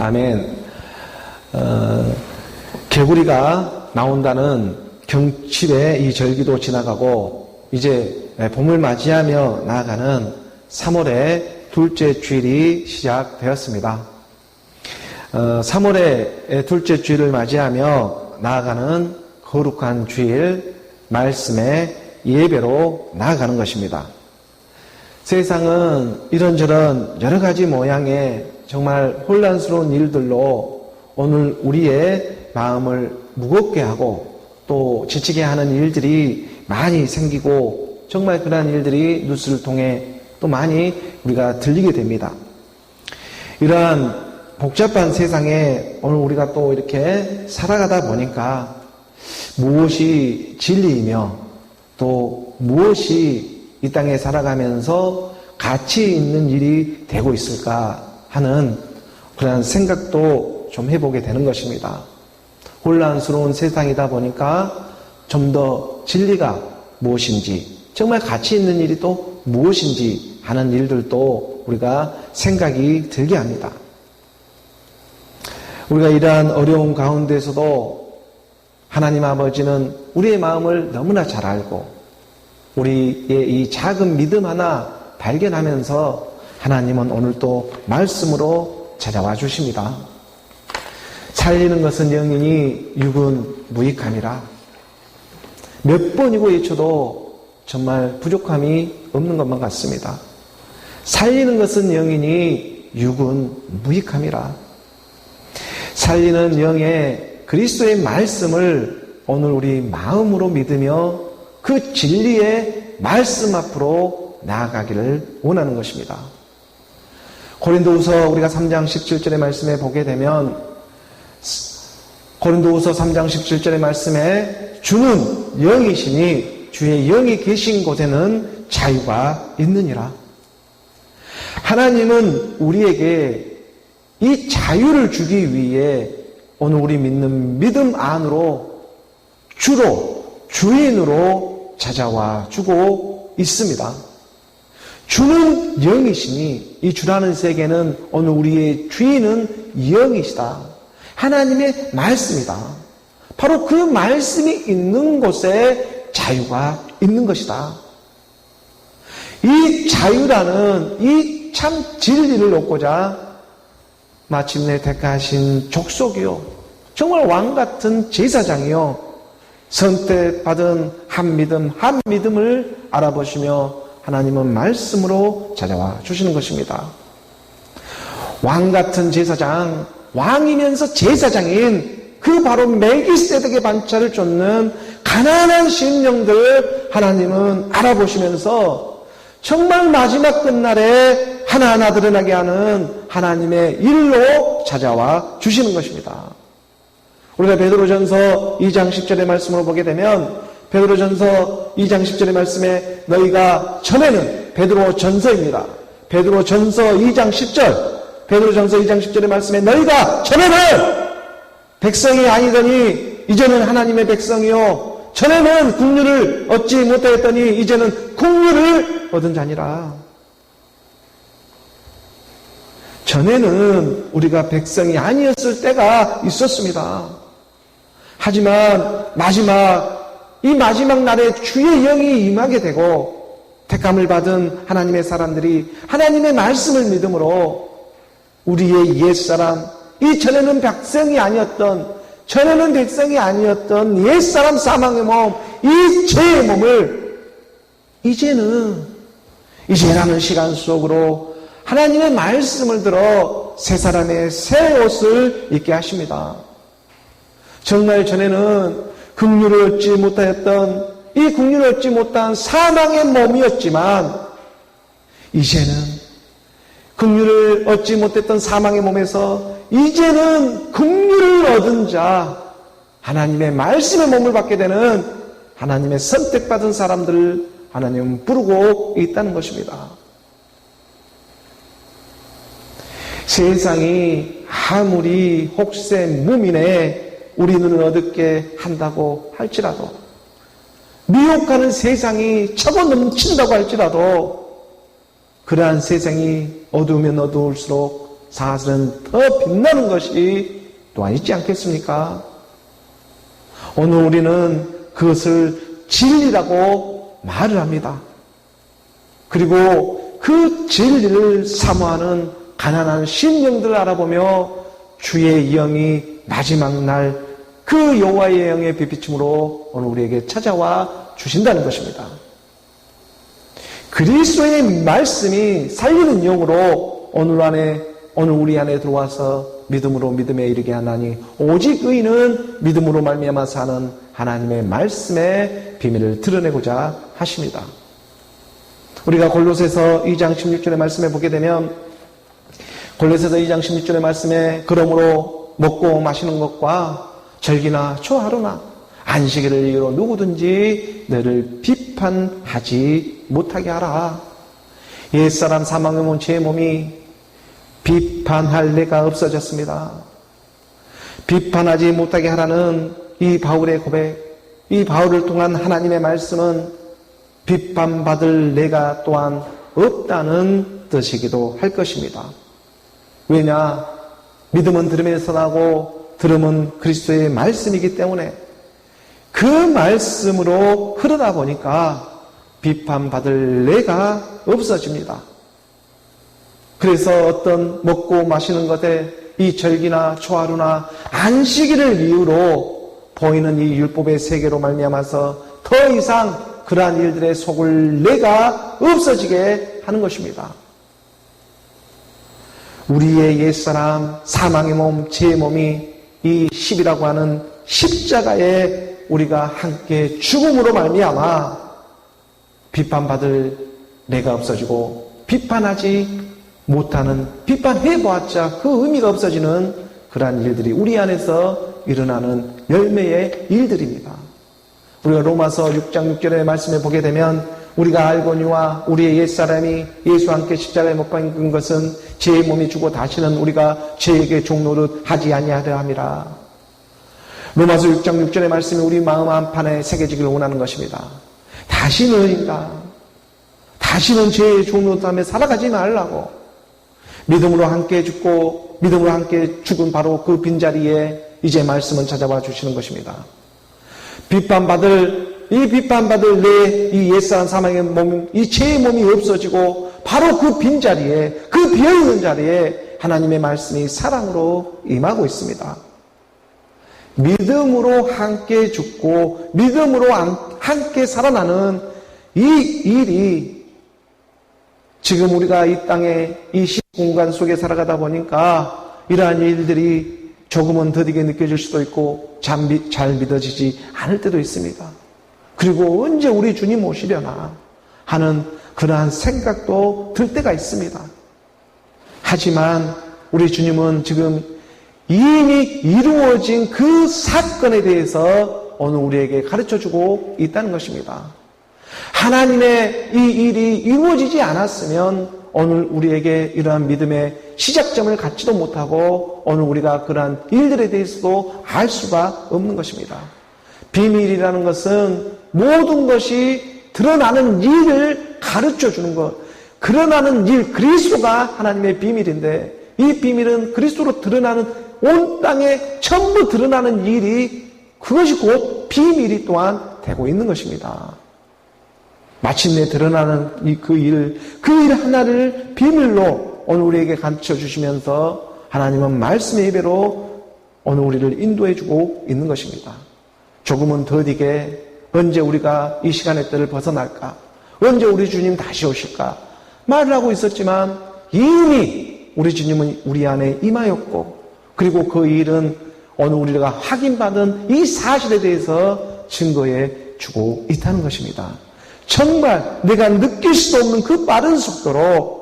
아멘. 개구리가 나온다는 경칩의 이 절기도 지나가고 이제 봄을 맞이하며 나아가는 3월의 둘째 주일이 시작되었습니다. 3월의 둘째 주일을 맞이하며 나아가는 거룩한 주일, 말씀의 예배로 나아가는 것입니다. 세상은 이런저런 여러 가지 모양의 정말 혼란스러운 일들로 오늘 우리의 마음을 무겁게 하고 또 지치게 하는 일들이 많이 생기고 정말 그러한 일들이 뉴스를 통해 또 많이 우리가 들리게 됩니다. 이러한 복잡한 세상에 오늘 우리가 또 이렇게 살아가다 보니까 무엇이 진리이며 또 무엇이 이 땅에 살아가면서 가치 있는 일이 되고 있을까 하는 그런 생각도 좀 해보게 되는 것입니다. 혼란스러운 세상이다 보니까 좀 더 진리가 무엇인지, 정말 가치 있는 일이 또 무엇인지 하는 일들도 우리가 생각이 들게 합니다. 우리가 이러한 어려운 가운데서도 하나님 아버지는 우리의 마음을 너무나 잘 알고 우리의 이 작은 믿음 하나 발견하면서 하나님은 오늘 또 말씀으로 찾아와 주십니다. 살리는 것은 영이니 육은 무익함이라. 몇 번이고 외쳐도 정말 부족함이 없는 것만 같습니다. 살리는 것은 영이니 육은 무익함이라. 살리는 영의 그리스도의 말씀을 오늘 우리 마음으로 믿으며 그 진리의 말씀 앞으로 나아가기를 원하는 것입니다. 고린도후서 우리가 3장 17절의 말씀에 보게 되면 고린도후서 3장 17절의 말씀에 주는 영이시니 주의 영이 계신 곳에는 자유가 있느니라. 하나님은 우리에게 이 자유를 주기 위해 오늘 우리 믿는 믿음 안으로 주로 주인으로 찾아와 주고 있습니다. 주는 영이시니 이 주라는 세계는 오늘 우리의 주인은 영이시다. 하나님의 말씀이다. 바로 그 말씀이 있는 곳에 자유가 있는 것이다. 이 자유라는 이 참 진리를 얻고자 마침내 택하신 족속이요 정말 왕같은 제사장이요 선택받은 한 믿음을 알아보시며 하나님은 말씀으로 찾아와 주시는 것입니다. 왕같은 제사장, 왕이면서 제사장인 그 바로 멜기세덱의 반차를 쫓는 가난한 심령들 하나님은 알아보시면서 정말 마지막 끝날에 하나하나 드러나게 하는 하나님의 일로 찾아와 주시는 것입니다. 우리가 베드로전서 2장 10절의 말씀으로 보게 되면 베드로전서 2장 10절의 말씀에 너희가 전에는 베드로전서입니다. 베드로전서 2장 10절 베드로전서 2장 10절의 말씀에 너희가 전에는 백성이 아니더니 이제는 하나님의 백성이요 전에는 국류를 얻지 못하였더니 이제는 국류를 얻은 자니라. 전에는 우리가 백성이 아니었을 때가 있었습니다. 하지만 이 마지막 날에 주의 영이 임하게 되고 택함을 받은 하나님의 사람들이 하나님의 말씀을 믿음으로 우리의 옛사람, 이 전에는 백성이 아니었던 옛사람 사망의 몸, 이 죄의 몸을 이제라는 시간 속으로 하나님의 말씀을 들어 새 사람의 새 옷을 입게 하십니다. 정말 전에는 긍휼을 얻지 못하였던 이 긍휼을 얻지 못한 사망의 몸이었지만 이제는 긍휼을 얻지 못했던 사망의 몸에서 이제는 긍휼을 얻은 자 하나님의 말씀의 몸을 받게 되는 하나님의 선택받은 사람들을 하나님은 부르고 있다는 것입니다. 세상이 아무리 혹세 무민에 우리 눈을 어둡게 한다고 할지라도 미혹하는 세상이 차고 넘친다고 할지라도 그러한 세상이 어두우면 어두울수록 사실은 더 빛나는 것이 또한 있지 않겠습니까? 오늘 우리는 그것을 진리라고 말을 합니다. 그리고 그 진리를 사모하는 가난한 심령들을 알아보며 주의 영이 마지막 날 그 여호와의 영의 빛비침으로 오늘 우리에게 찾아와 주신다는 것입니다. 그리스도의 말씀이 살리는 영으로 오늘 우리 안에 들어와서 믿음으로 믿음에 이르게 하나니 오직 의인은 믿음으로 말미암아 사는 하나님의 말씀의 비밀을 드러내고자 하십니다. 우리가 골로새서 2장 16절의 말씀에 보게 되면 골로새서 2장 16절의 말씀에 그러므로 먹고 마시는 것과 절기나 초하루나 안식일을 이유로 누구든지 너를 비판하지 못하게 하라. 옛사람 사망의 몸 제 몸이 비판할 내가 없어졌습니다. 비판하지 못하게 하라는 이 바울의 고백, 이 바울을 통한 하나님의 말씀은 비판받을 내가 또한 없다는 뜻이기도 할 것입니다. 왜냐? 믿음은 들음에서 나고 들음은 그리스도의 말씀이기 때문에 그 말씀으로 흐르다 보니까 비판받을 내가 없어집니다. 그래서 어떤 먹고 마시는 것에 이 절기나 초하루나 안식일을 이유로 보이는 이 율법의 세계로 말미암아서 더 이상 그러한 일들에 속을 내가 없어지게 하는 것입니다. 우리의 옛사람, 사망의 몸, 제 몸이 이 10이라고 하는 십자가에 우리가 함께 죽음으로 말미암아 비판받을 내가 없어지고 비판하지 못하는, 비판해보았자 그 의미가 없어지는 그러한 일들이 우리 안에서 일어나는 열매의 일들입니다. 우리가 로마서 6장 6절의 말씀에 보게 되면 우리가 알거니와 우리의 옛사람이 예수와 함께 십자가에 못 박힌 것은 죄의 몸이 죽고 다시는 우리가 죄에게 종노릇 하지 아니하려 함이라. 로마서 6장 6절의 말씀이 우리 마음 한판에 새겨지기를 원하는 것입니다. 다시는인가? 다시는 죄의 종노릇하며 살아가지 말라고. 믿음으로 함께 죽고 믿음으로 함께 죽은 바로 그 빈자리에 이제 말씀은 찾아와 주시는 것입니다. 비판받을 내 이 옛사람 사망의 몸, 이 죄의 몸이 없어지고 바로 그 빈자리에, 그 비어있는 자리에 하나님의 말씀이 사랑으로 임하고 있습니다. 믿음으로 함께 죽고 믿음으로 함께 살아나는 이 일이 지금 우리가 이 땅에 이 시공간 속에 살아가다 보니까 이러한 일들이 조금은 더디게 느껴질 수도 있고 잘 믿어지지 않을 때도 있습니다. 그리고 언제 우리 주님 오시려나 하는 그러한 생각도 들 때가 있습니다. 하지만 우리 주님은 지금 이미 이루어진 그 사건에 대해서 오늘 우리에게 가르쳐주고 있다는 것입니다. 하나님의 이 일이 이루어지지 않았으면 오늘 우리에게 이러한 믿음의 시작점을 갖지도 못하고 오늘 우리가 그러한 일들에 대해서도 알 수가 없는 것입니다. 비밀이라는 것은 모든 것이 드러나는 일을 가르쳐주는 것, 드러나는 일, 그리스도가 하나님의 비밀인데 이 비밀은 그리스도로 드러나는 온 땅에 전부 드러나는 일이 그것이 곧 비밀이 또한 되고 있는 것입니다. 마침내 드러나는 그 일 하나를 비밀로 오늘 우리에게 가르쳐 주시면서 하나님은 말씀의 예배로 오늘 우리를 인도해 주고 있는 것입니다. 조금은 더디게 언제 우리가 이 시간의 때를 벗어날까? 언제 우리 주님 다시 오실까? 말을 하고 있었지만 이미 우리 주님은 우리 안에 임하였고 그리고 그 일은 오늘 우리가 확인받은 이 사실에 대해서 증거해 주고 있다는 것입니다. 정말 내가 느낄 수도 없는 그 빠른 속도로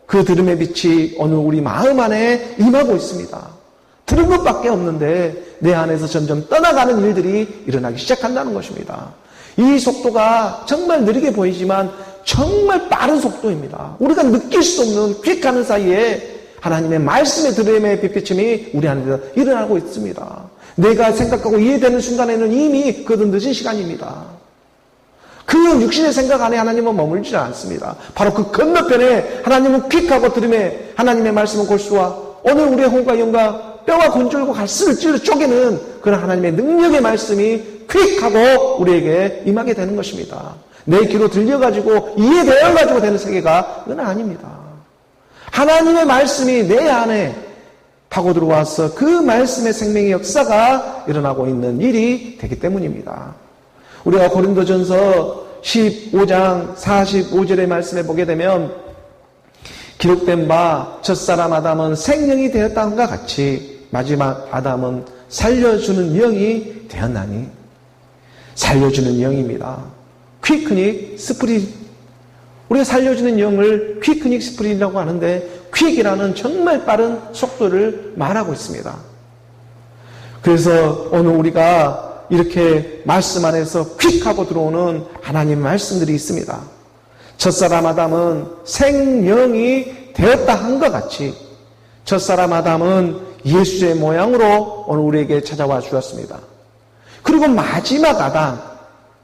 그 들음의 빛이 오늘 우리 마음 안에 임하고 있습니다. 들은 것밖에 없는데 내 안에서 점점 떠나가는 일들이 일어나기 시작한다는 것입니다. 이 속도가 정말 느리게 보이지만 정말 빠른 속도입니다. 우리가 느낄 수 없는 퀵하는 사이에 하나님의 말씀의 들음의 빛비침이 우리 안에서 일어나고 있습니다. 내가 생각하고 이해되는 순간에는 이미 그것은 늦은 시간입니다. 그 육신의 생각 안에 하나님은 머물지 않습니다. 바로 그 건너편에 하나님은 퀵하고 들음에 하나님의 말씀은 골수와 오늘 우리의 혼과 영과 뼈와 건줄고 갈수를 찔러 쪼개는 그런 하나님의 능력의 말씀이 퀵하고 우리에게 임하게 되는 것입니다. 내 귀로 들려가지고 이해되어가지고 되는 세계가 그건 아닙니다. 하나님의 말씀이 내 안에 파고 들어와서 그 말씀의 생명의 역사가 일어나고 있는 일이 되기 때문입니다. 우리가 고린도전서 15장 45절의 말씀에 보게 되면 기록된 바 첫사람 아담은 생명이 되었다함과 같이 마지막 아담은 살려주는 영이 되었나니, 살려주는 영입니다. 퀴크닉 스프릿, 우리가 살려주는 영을 퀴크닉 스프릿이라고 하는데 퀵이라는 정말 빠른 속도를 말하고 있습니다. 그래서 오늘 우리가 이렇게 말씀 안에서 퀵하고 들어오는 하나님의 말씀들이 있습니다. 첫사람 아담은 생명이 되었다 한 것 같이 첫사람 아담은 예수의 모양으로 오늘 우리에게 찾아와 주었습니다. 그리고 마지막 아담,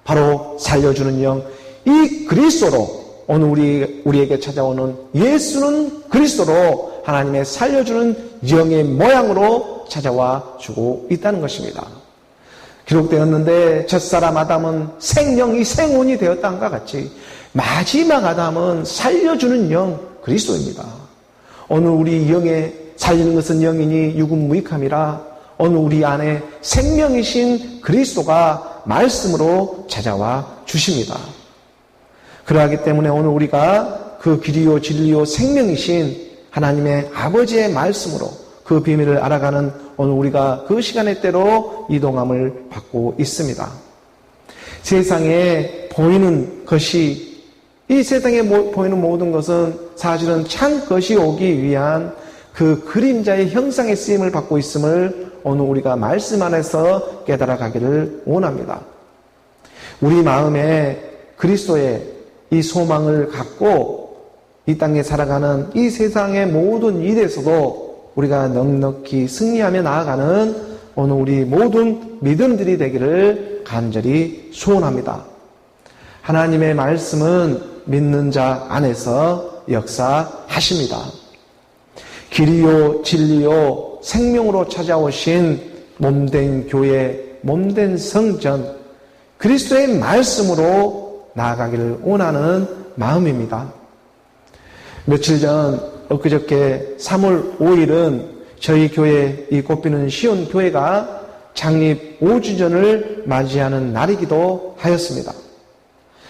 바로 살려주는 영, 이 그리스도로 오늘 우리에게 찾아오는 예수는 그리스도로 하나님의 살려주는 영의 모양으로 찾아와 주고 있다는 것입니다. 기록되었는데 첫사람 아담은 생명이 생혼이 되었다는 것 같이 마지막 아담은 살려주는 영 그리스도입니다. 오늘 우리 영에 살리는 것은 영이니 육은 무익함이라 오늘 우리 안에 생명이신 그리스도가 말씀으로 찾아와 주십니다. 그러하기 때문에 오늘 우리가 그 길이요 진리요 생명이신 하나님의 아버지의 말씀으로 그 비밀을 알아가는 오늘 우리가 그 시간의 때로 이동함을 받고 있습니다. 세상에 보이는 것이, 이 세상에 보이는 모든 것은 사실은 참 것이 오기 위한 그 그림자의 형상의 쓰임을 받고 있음을 오늘 우리가 말씀 안에서 깨달아 가기를 원합니다. 우리 마음에 그리스도의 이 소망을 갖고 이 땅에 살아가는 이 세상의 모든 일에서도 우리가 넉넉히 승리하며 나아가는 오늘 우리 모든 믿음들이 되기를 간절히 소원합니다. 하나님의 말씀은 믿는 자 안에서 역사하십니다. 길이요 진리요 생명으로 찾아오신 몸된 교회, 몸된 성전, 그리스도의 말씀으로 나아가기를 원하는 마음입니다. 며칠 전 엊그저께 3월 5일은 저희 교회, 이 꽃피는 시온 교회가 창립 5주년을 맞이하는 날이기도 하였습니다.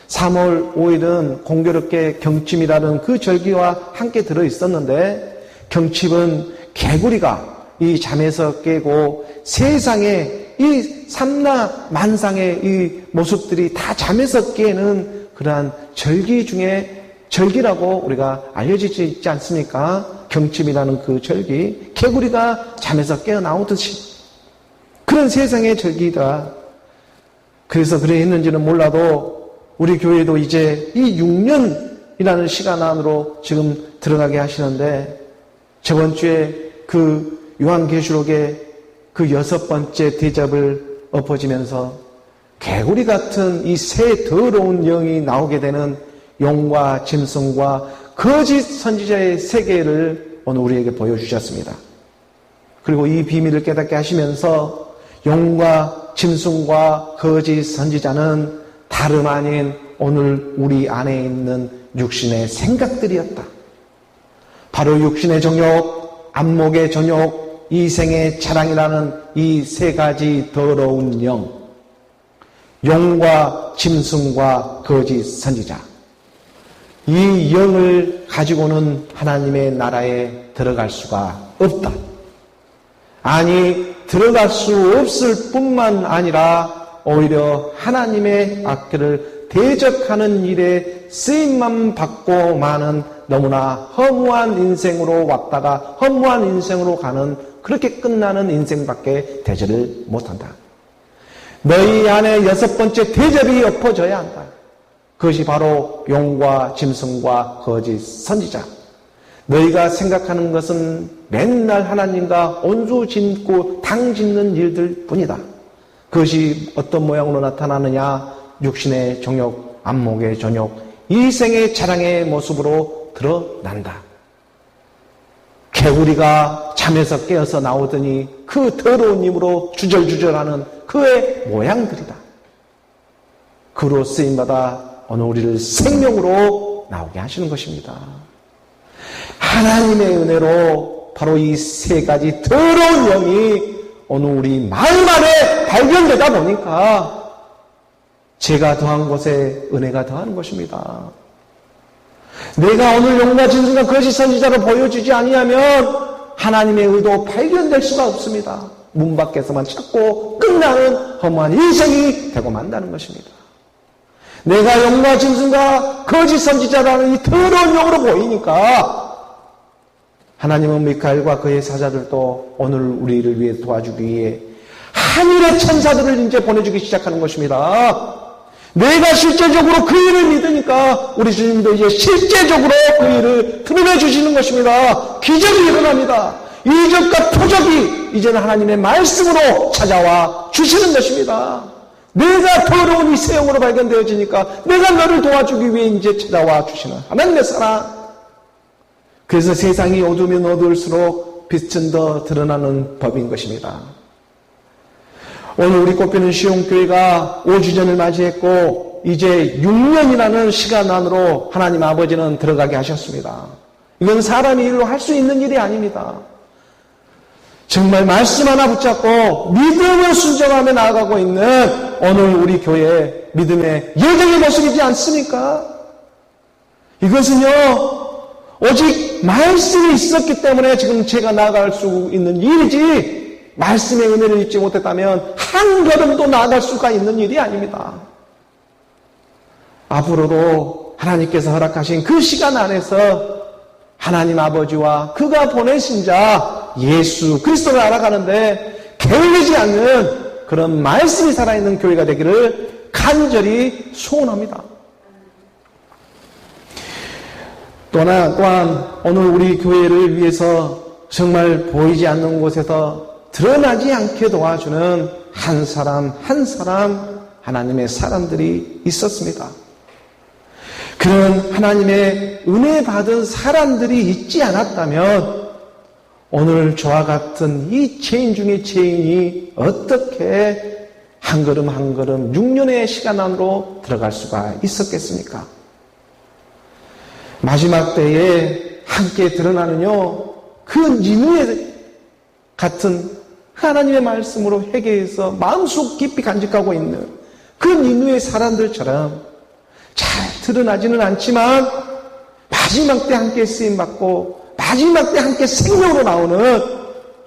3월 5일은 공교롭게 경칩이라는 그 절기와 함께 들어있었는데, 경칩은 개구리가 이 잠에서 깨고 세상에 이 삼라 만상의 이 모습들이 다 잠에서 깨는 그러한 절기 중에 절기라고 우리가 알려지지 있지 않습니까? 경칩이라는 그 절기, 개구리가 잠에서 깨어나오듯이 그런 세상의 절기다. 그래서 그래 했는지는 몰라도 우리 교회도 이제 이 6년이라는 시간 안으로 지금 들어가게 하시는데, 저번 주에 그 요한계시록의 그 6번째 대접을 엎어지면서 개구리 같은 이 새 더러운 영이 나오게 되는 용과 짐승과 거짓 선지자의 세계를 오늘 우리에게 보여주셨습니다. 그리고 이 비밀을 깨닫게 하시면서 용과 짐승과 거짓 선지자는 다름 아닌 오늘 우리 안에 있는 육신의 생각들이었다. 바로 육신의 정욕, 안목의 정욕, 이생의 자랑이라는 이 세 가지 더러운 영, 용과 짐승과 거짓 선지자, 이 영을 가지고는 하나님의 나라에 들어갈 수가 없다. 아니, 들어갈 수 없을 뿐만 아니라 오히려 하나님의 악기를 대적하는 일에 쓰임만 받고 마는 너무나 허무한 인생으로 왔다가 허무한 인생으로 가는, 그렇게 끝나는 인생밖에 되지를 못한다. 너희 안에 6번째 대접이 엎어져야 한다. 그것이 바로 용과 짐승과 거짓 선지자. 너희가 생각하는 것은 맨날 하나님과 온수 짓고 당 짓는 일들 뿐이다. 그것이 어떤 모양으로 나타나느냐? 육신의 정욕, 안목의 정욕, 이생의 자랑의 모습으로 드러난다. 개구리가 잠에서 깨어서 나오더니 그 더러운 힘으로 주절주절하는 그의 모양들이다. 그로 쓰임받아 오늘 우리를 생명으로 나오게 하시는 것입니다. 하나님의 은혜로 바로 이 세 가지 더러운 영이 오늘 우리 마음 안에 발견되다 보니까 죄가 더한 곳에 은혜가 더하는 것입니다. 내가 오늘 용과 진실과 거짓 선지자로 보여주지 아니하면 하나님의 의도 발견될 수가 없습니다. 문 밖에서만 찾고 끝나는 허무한 인생이 되고 만다는 것입니다. 내가 용과 짐승과 거짓 선지자라는 이 더러운 영으로 보이니까 하나님은 미카엘과 그의 사자들도 오늘 우리를 위해 도와주기 위해 하늘의 천사들을 이제 보내주기 시작하는 것입니다. 내가 실제적으로 그 일을 믿으니까 우리 주님도 이제 실제적으로 그 일을 드러내 주시는 것입니다. 기적이 일어납니다. 이적과 표적이 이제는 하나님의 말씀으로 찾아와 주시는 것입니다. 내가 더러운 이 새 영으로 발견되어지니까 내가 너를 도와주기 위해 이제 찾아와 주시는 하나님의 사랑. 그래서 세상이 어두우면 어두울수록 빛은 더 드러나는 법인 것입니다. 오늘 우리 꽃피는 시온교회가 5주년을 맞이했고 이제 6년이라는 시간 안으로 하나님 아버지는 들어가게 하셨습니다. 이건 사람이 일로 할 수 있는 일이 아닙니다. 정말 말씀 하나 붙잡고 믿음을 순종하며 나아가고 있는 오늘 우리 교회의 믿음의 여정의 모습이지 않습니까? 이것은요 오직 말씀이 있었기 때문에 지금 제가 나아갈 수 있는 일이지 말씀의 은혜를 잊지 못했다면 한 걸음도 나아갈 수가 있는 일이 아닙니다. 앞으로도 하나님께서 허락하신 그 시간 안에서 하나님 아버지와 그가 보내신 자 예수 그리스도를 알아가는데 게을리지 않는 그런 말씀이 살아있는 교회가 되기를 간절히 소원합니다. 또한 오늘 우리 교회를 위해서 정말 보이지 않는 곳에서 드러나지 않게 도와주는 한 사람 한 사람 하나님의 사람들이 있었습니다. 그런 하나님의 은혜 받은 사람들이 있지 않았다면 오늘 저와 같은 이 죄인 중에 죄인이 어떻게 한 걸음 한 걸음 6년의 시간 안으로 들어갈 수가 있었겠습니까? 마지막 때에 함께 드러나는요 그 니느웨 같은 하나님의 말씀으로 회개해서 마음속 깊이 간직하고 있는 그 니느웨 사람들처럼 잘 드러나지는 않지만 마지막 때 함께 쓰임받고 마지막 때 함께 생명으로 나오는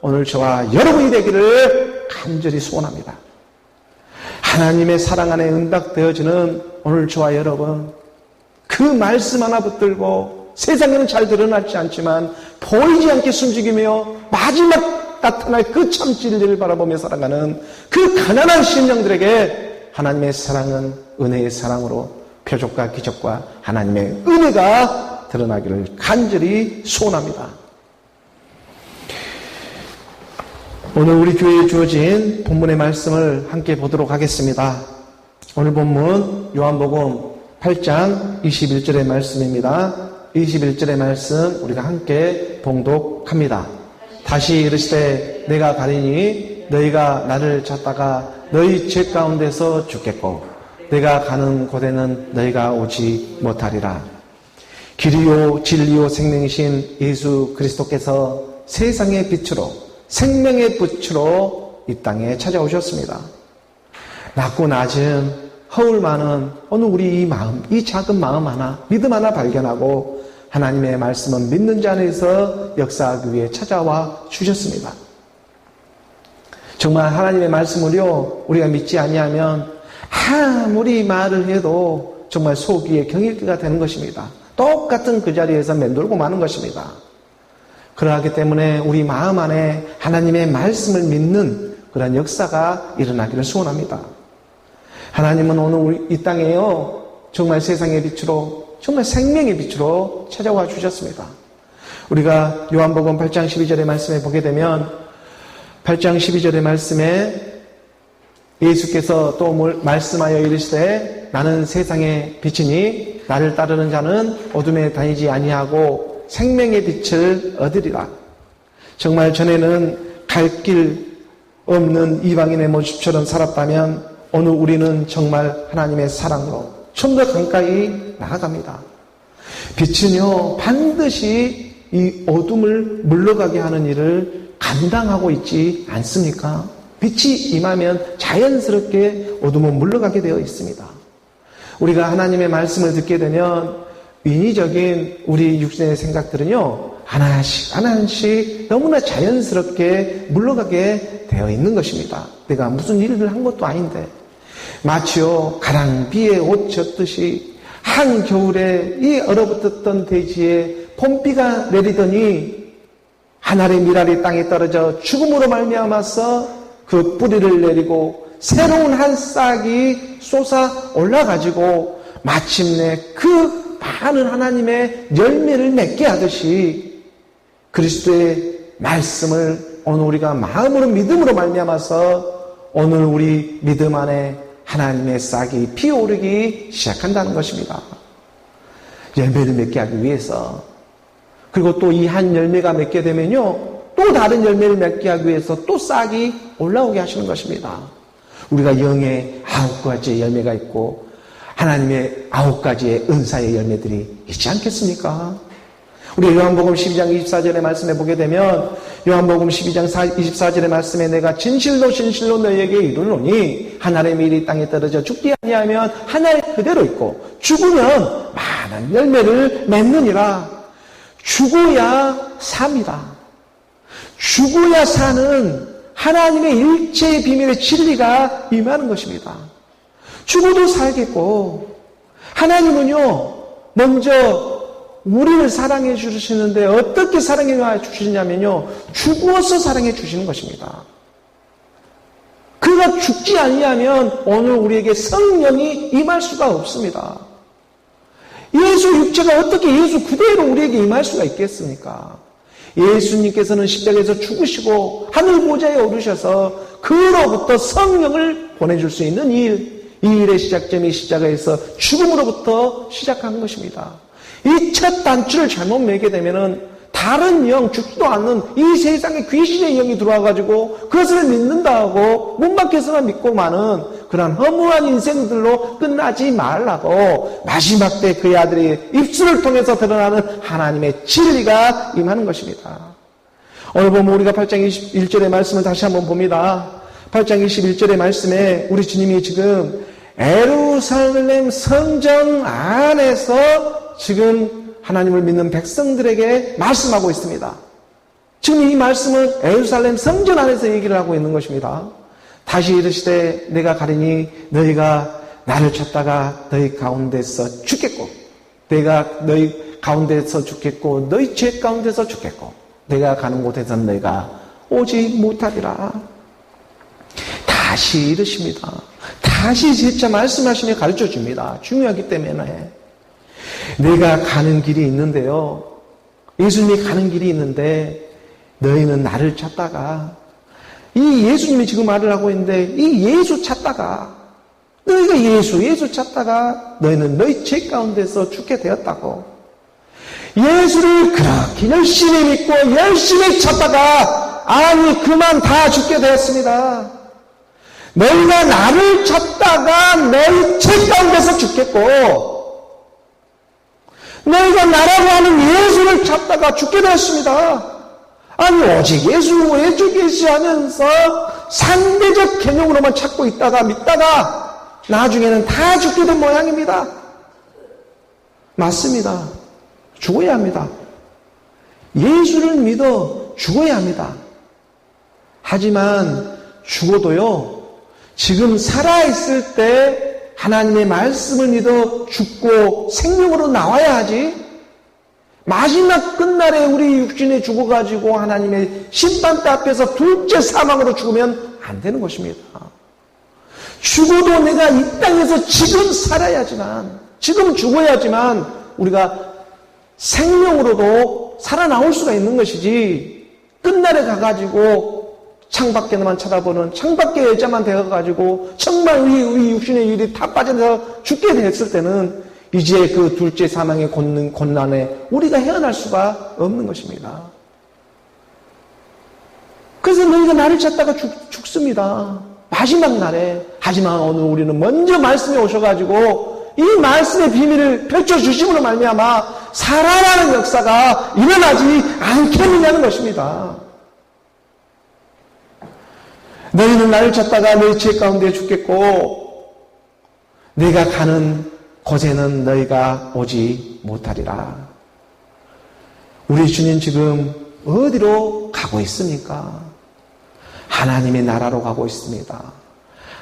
오늘 저와 여러분이 되기를 간절히 소원합니다. 하나님의 사랑 안에 응답되어지는 오늘 저와 여러분 그 말씀 하나 붙들고 세상에는 잘 드러나지 않지만 보이지 않게 숨죽이며 마지막 나타날 그 참 진리를 바라보며 살아가는 그 가난한 심령들에게 하나님의 사랑은 은혜의 사랑으로 표적과 기적과 하나님의 은혜가 드러나기를 간절히 소원합니다. 오늘 우리 교회에 주어진 본문의 말씀을 함께 보도록 하겠습니다. 오늘 본문 요한복음 8장 21절의 말씀입니다. 21절의 말씀 우리가 함께 봉독합니다. 다시 이르시되 내가 가리니 너희가 나를 찾다가 너희 죄 가운데서 죽겠고 내가 가는 곳에는 너희가 오지 못하리라. 길이요 진리요 생명이신 예수 그리스도께서 세상의 빛으로 생명의 빛으로 이 땅에 찾아오셨습니다. 낮고 낮은 허울 많은 오늘 우리 이 마음, 이 작은 마음 하나, 믿음 하나 발견하고 하나님의 말씀은 믿는 자 안에서 역사하기 위해 찾아와 주셨습니다. 정말 하나님의 말씀을요 우리가 믿지 아니하면 아무리 말을 해도 정말 속이에 경일기가 되는 것입니다. 똑같은 그 자리에서 맴돌고 마는 것입니다. 그러하기 때문에 우리 마음 안에 하나님의 말씀을 믿는 그런 역사가 일어나기를 소원합니다. 하나님은 오늘 우리 이 땅에요 정말 세상의 빛으로 정말 생명의 빛으로 찾아와 주셨습니다. 우리가 요한복음 8장 12절의 말씀에 보게 되면 8장 12절의 말씀에 예수께서 또 말씀하여 이르시되 나는 세상의 빛이니 나를 따르는 자는 어둠에 다니지 아니하고 생명의 빛을 얻으리라. 정말 전에는 갈 길 없는 이방인의 모습처럼 살았다면 오늘 우리는 정말 하나님의 사랑으로 좀 더 가까이 나아갑니다. 빛은요, 반드시 이 어둠을 물러가게 하는 일을 감당하고 있지 않습니까? 빛이 임하면 자연스럽게 어둠은 물러가게 되어 있습니다. 우리가 하나님의 말씀을 듣게 되면 인위적인 우리 육신의 생각들은요, 하나씩 너무나 자연스럽게 물러가게 되어 있는 것입니다. 내가 무슨 일을 한 것도 아닌데 마치요 가랑비에 옷 젖듯이 한겨울에 이 얼어붙었던 대지에 봄비가 내리더니 하늘의 미랄이 땅에 떨어져 죽음으로 말미암아서 그 뿌리를 내리고 새로운 한 싹이 솟아 올라가지고 마침내 그 많은 하나님의 열매를 맺게 하듯이 그리스도의 말씀을 오늘 우리가 마음으로 믿음으로 말미암아서 오늘 우리 믿음 안에 하나님의 싹이 피어오르기 시작한다는 것입니다. 열매를 맺게 하기 위해서, 그리고 또 이 한 열매가 맺게 되면요 또 다른 열매를 맺게 하기 위해서 또 싹이 올라오게 하시는 것입니다. 우리가 영의 9가지의 열매가 있고 하나님의 9가지의 은사의 열매들이 있지 않겠습니까? 우리 요한복음 12장 24절의 말씀에 보게 되면 요한복음 12장 24절의 말씀에 내가 진실로 진실로 너희에게 이르노니 하늘의 밀이 땅에 떨어져 죽지 아니하면 하늘 그대로 있고 죽으면 많은 열매를 맺느니라. 죽어야 삽니다. 죽어야 사는 하나님의 일체의 비밀의 진리가 임하는 것입니다. 죽어도 살겠고, 하나님은요 먼저 우리를 사랑해 주시는데 어떻게 사랑해 주시냐면요 죽어서 사랑해 주시는 것입니다. 그가 죽지 아니하면 오늘 우리에게 성령이 임할 수가 없습니다. 예수 육체가 어떻게 예수 그대로 우리에게 임할 수가 있겠습니까? 예수님께서는 십자가에서 죽으시고 하늘 보좌에 오르셔서 그로부터 성령을 보내줄 수 있는 일, 이 일의 시작점이 십자가에서 죽음으로부터 시작한 것입니다. 이 첫 단추를 잘못 매게 되면은 다른 영, 죽지도 않는 이 세상에 귀신의 영이 들어와가지고 그것을 믿는다 하고 문 밖에서만 믿고 마는 그런 허무한 인생들로 끝나지 말라고 마지막 때 그의 아들의 입술을 통해서 드러나는 하나님의 진리가 임하는 것입니다. 오늘 보면 우리가 8장 21절의 말씀을 다시 한번 봅니다. 8장 21절의 말씀에 우리 주님이 지금 예루살렘 성전 안에서 지금 하나님을 믿는 백성들에게 말씀하고 있습니다. 지금 이 말씀은 예루살렘 성전 안에서 얘기를 하고 있는 것입니다. 다시 이르시되 내가 가리니 너희가 나를 찾다가 너희 가운데서 죽겠고, 내가 너희 가운데서 죽겠고 너희 죄 가운데서 죽겠고 내가 가는 곳에서 너희가 오지 못하리라. 다시 이르십니다. 다시 재차 말씀하시며 가르쳐줍니다. 중요하기 때문에. 내가 가는 길이 있는데요, 예수님이 가는 길이 있는데 너희는 나를 찾다가, 이 예수님이 지금 말을 하고 있는데 이 예수 찾다가, 너희가 예수 찾다가 너희는 너희 죄 가운데서 죽게 되었다고. 예수를 그렇게 열심히 믿고 열심히 찾다가 아니 그만 다 죽게 되었습니다. 너희가 나를 찾다가 너희 죄 가운데서 죽겠고, 너희가 나라고 하는 예수를 찾다가 죽게 되었습니다. 아니 오직 예수 하면서 상대적 개념으로만 찾고 있다가 믿다가 나중에는 다 죽게 된 모양입니다. 맞습니다. 죽어야 합니다. 예수를 믿어 죽어야 합니다. 하지만 죽어도요, 지금 살아있을 때 하나님의 말씀을 믿어 죽고 생명으로 나와야 하지, 마지막 끝날에 우리 육신에 죽어가지고 하나님의 심판대 앞에서 둘째 사망으로 죽으면 안 되는 것입니다. 죽어도 내가 이 땅에서 지금 살아야지만, 지금 죽어야지만 우리가 생명으로도 살아나올 수가 있는 것이지, 끝날에 가가지고 창밖에만 쳐다보는 창밖의 여자만 되어가지고 정말 우리 육신의 일이 다 빠져서 죽게 됐을 때는 이제 그 둘째 사망의 곤난에 우리가 헤어날 수가 없는 것입니다. 그래서 너희가 나를 찾다가 죽습니다. 마지막 날에. 하지만 오늘 우리는 먼저 말씀에 오셔가지고 이 말씀의 비밀을 펼쳐주심으로 말미암아 살아나는 역사가 일어나지 않겠느냐는 것입니다. 너희는 나를 찾다가 너희 죄 가운데 죽겠고 내가 가는 곳에는 너희가 오지 못하리라. 우리 주님 지금 어디로 가고 있습니까? 하나님의 나라로 가고 있습니다.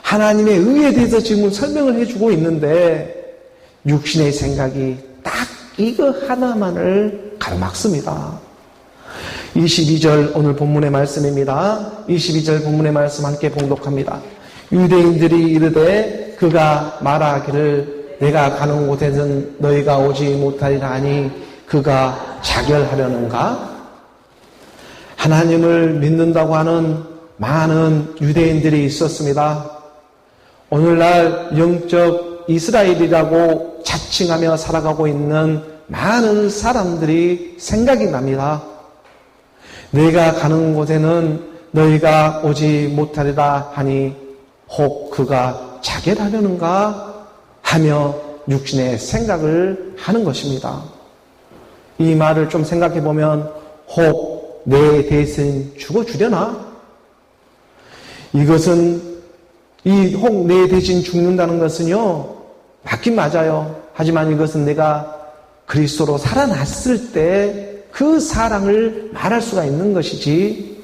하나님의 의에 대해서 지금 설명을 해주고 있는데 육신의 생각이 딱 이거 하나만을 가로막습니다. 22절 오늘 본문의 말씀입니다. 22절 본문의 말씀 함께 봉독합니다. 유대인들이 이르되 그가 말하기를 내가 가는 곳에는 너희가 오지 못하리라 하니 그가 자결하려는가? 하나님을 믿는다고 하는 많은 유대인들이 있었습니다. 오늘날 영적 이스라엘이라고 자칭하며 살아가고 있는 많은 사람들이 생각이 납니다. 내가 가는 곳에는 너희가 오지 못하리라 하니 혹 그가 자결하려는가 하며 육신의 생각을 하는 것입니다. 이 말을 좀 생각해 보면 혹 내 대신 죽어주려나? 이것은 이 혹 내 대신 죽는다는 것은요 맞긴 맞아요. 하지만 이것은 내가 그리스도로 살아났을 때 그 사랑을 말할 수가 있는 것이지,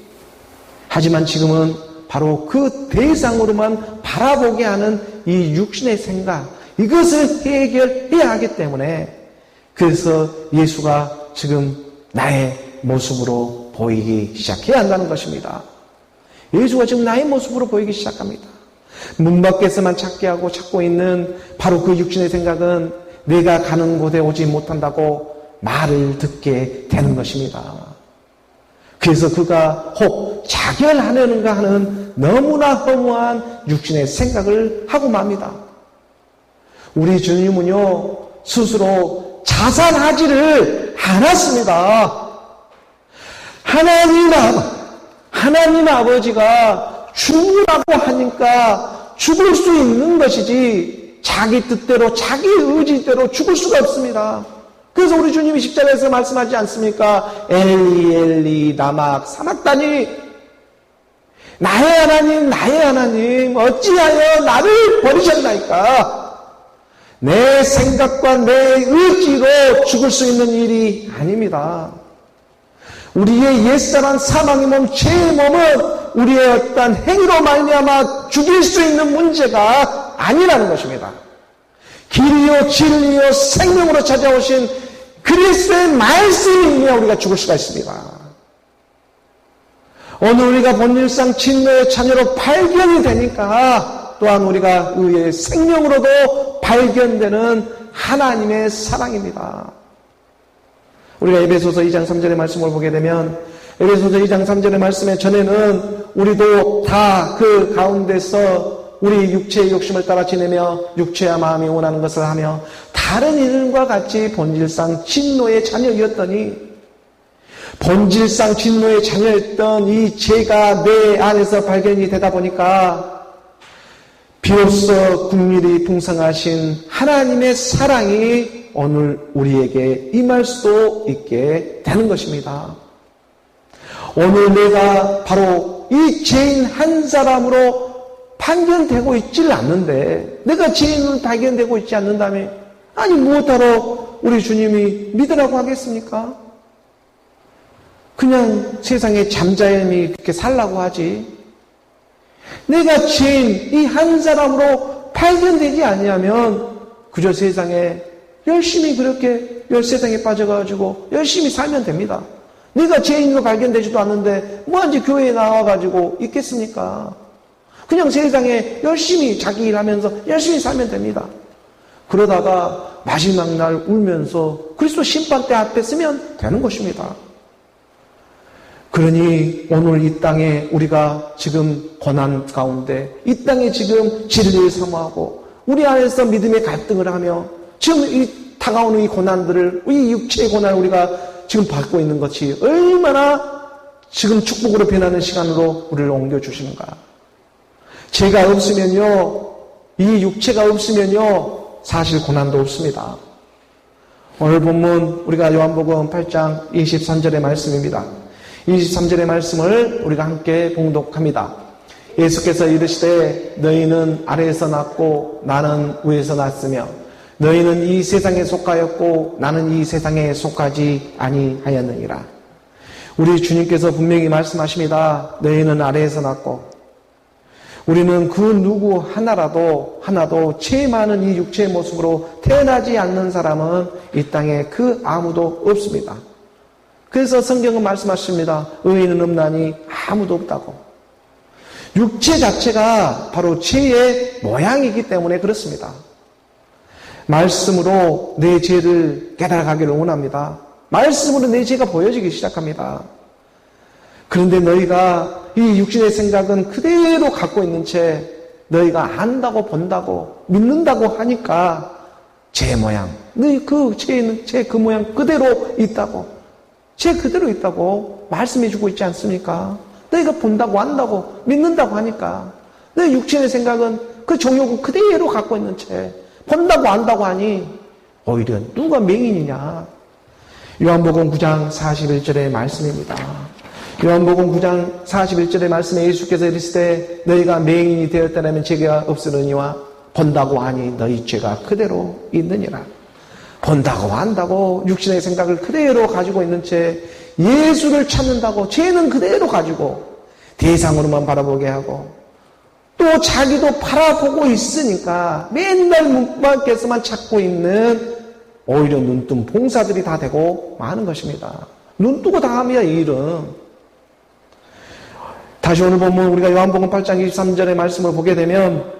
하지만 지금은 바로 그 대상으로만 바라보게 하는 이 육신의 생각, 이것을 해결해야 하기 때문에 그래서 예수가 지금 나의 모습으로 보이기 시작해야 한다는 것입니다. 예수가 지금 나의 모습으로 보이기 시작합니다. 문 밖에서만 찾고 있는 바로 그 육신의 생각은 내가 가는 곳에 오지 못한다고 말을 듣게 되는 것입니다. 그래서 그가 혹 자결하려는가 하는 너무나 허무한 육신의 생각을 하고 맙니다. 우리 주님은요 스스로 자살하지를 않았습니다. 하나님 아버지가 죽으라고 하니까 죽을 수 있는 것이지 자기 뜻대로 자기 의지대로 죽을 수가 없습니다. 그래서 우리 주님이 십자가에서 말씀하지 않습니까? 엘리 엘리 라마 사박다니, 나의 하나님 어찌하여 나를 버리셨나이까? 내 생각과 내 의지로 죽을 수 있는 일이 아닙니다. 우리의 옛사람 사망의 몸, 죄의 몸은 우리의 어떤 행위로 말미암아 죽일 수 있는 문제가 아니라는 것입니다. 길이요 진리요 생명으로 찾아오신 그리스도의 말씀이며 우리가 죽을 수가 있습니다. 오늘 우리가 본질상 진노의 자녀로 발견이 되니까 또한 우리가 의의 생명으로도 발견되는 하나님의 사랑입니다. 우리가 에베소서 2장 3절의 말씀을 보게 되면 에베소서 2장 3절의 말씀에 전에는 우리도 다 그 가운데서 우리 육체의 욕심을 따라 지내며 육체와 마음이 원하는 것을 하며 다른 이들과 같이 본질상 진노의 자녀였더니, 본질상 진노의 자녀였던 이 죄가 내 안에서 발견이 되다 보니까 비로소 국률이 풍성하신 하나님의 사랑이 오늘 우리에게 임할 수도 있게 되는 것입니다. 오늘 내가 바로 이 죄인 한 사람으로 발견되고 있지를 않는데, 내가 죄인으로 발견되고 있지 않는다면 아니 무엇하러 우리 주님이 믿으라고 하겠습니까? 그냥 세상에 잠자연히 그렇게 살라고 하지, 내가 죄인 이 한 사람으로 발견되지 아니하면 그저 세상에 열심히 그렇게 세상에 빠져가지고 열심히 살면 됩니다. 내가 죄인으로 발견되지도 않는데 뭐한지 교회에 나와가지고 있겠습니까? 그냥 세상에 열심히 자기 일하면서 열심히 살면 됩니다. 그러다가 마지막 날 울면서 그리스도 심판대 앞에 서면 되는 것입니다. 그러니 오늘 이 땅에 우리가 지금 고난 가운데, 이 땅에 지금 진리를 사모하고 우리 안에서 믿음의 갈등을 하며 지금 이 다가오는 이 고난들을, 이 육체의 고난을 우리가 지금 받고 있는 것이 얼마나 지금 축복으로 변하는 시간으로 우리를 옮겨주시는가? 죄가 없으면요, 이 육체가 없으면요, 사실 고난도 없습니다. 오늘 본문 우리가 요한복음 8장 23절의 말씀입니다. 23절의 말씀을 우리가 함께 봉독합니다. 예수께서 이르시되 너희는 아래에서 났고 나는 위에서 났으며 너희는 이 세상에 속하였고 나는 이 세상에 속하지 아니하였느니라. 우리 주님께서 분명히 말씀하십니다. 너희는 아래에서 났고 우리는 그 누구 하나도 죄 많은 이 육체의 모습으로 태어나지 않는 사람은 이 땅에 그 아무도 없습니다. 그래서 성경은 말씀하십니다. 의인은 없나니 아무도 없다고. 육체 자체가 바로 죄의 모양이기 때문에 그렇습니다. 말씀으로 내 죄를 깨달아가기를 원합니다. 말씀으로 내 죄가 보여지기 시작합니다. 그런데 너희가 이 육신의 생각은 그대로 갖고 있는 채 너희가 안다고 본다고 믿는다고 하니까 죄 모양, 너희 그 죄는 죄 그 모양 그대로 있다고, 죄 그대로 있다고 말씀해주고 있지 않습니까? 너희가 본다고 안다고 믿는다고 하니까 너희 육신의 생각은 그 정욕을 그대로 갖고 있는 채 본다고 안다고 하니 오히려 누가 맹인이냐? 요한복음 9장 41절의 말씀입니다. 요한복음 9장 41절의 말씀에 예수께서 이르시되 너희가 맹인이 되었다면 죄가 없으느니와 본다고 하니 너희 죄가 그대로 있느니라. 본다고 안다고 육신의 생각을 그대로 가지고 있는 채 예수를 찾는다고 죄는 그대로 가지고 대상으로만 바라보게 하고 또 자기도 바라보고 있으니까 맨날 문밖에서만 찾고 있는 오히려 눈뜬 봉사들이 다 되고 많은 것입니다. 눈 뜨고 당합니다, 이 일은. 다시 오늘 보면 우리가 요한복음 8장 23절의 말씀을 보게 되면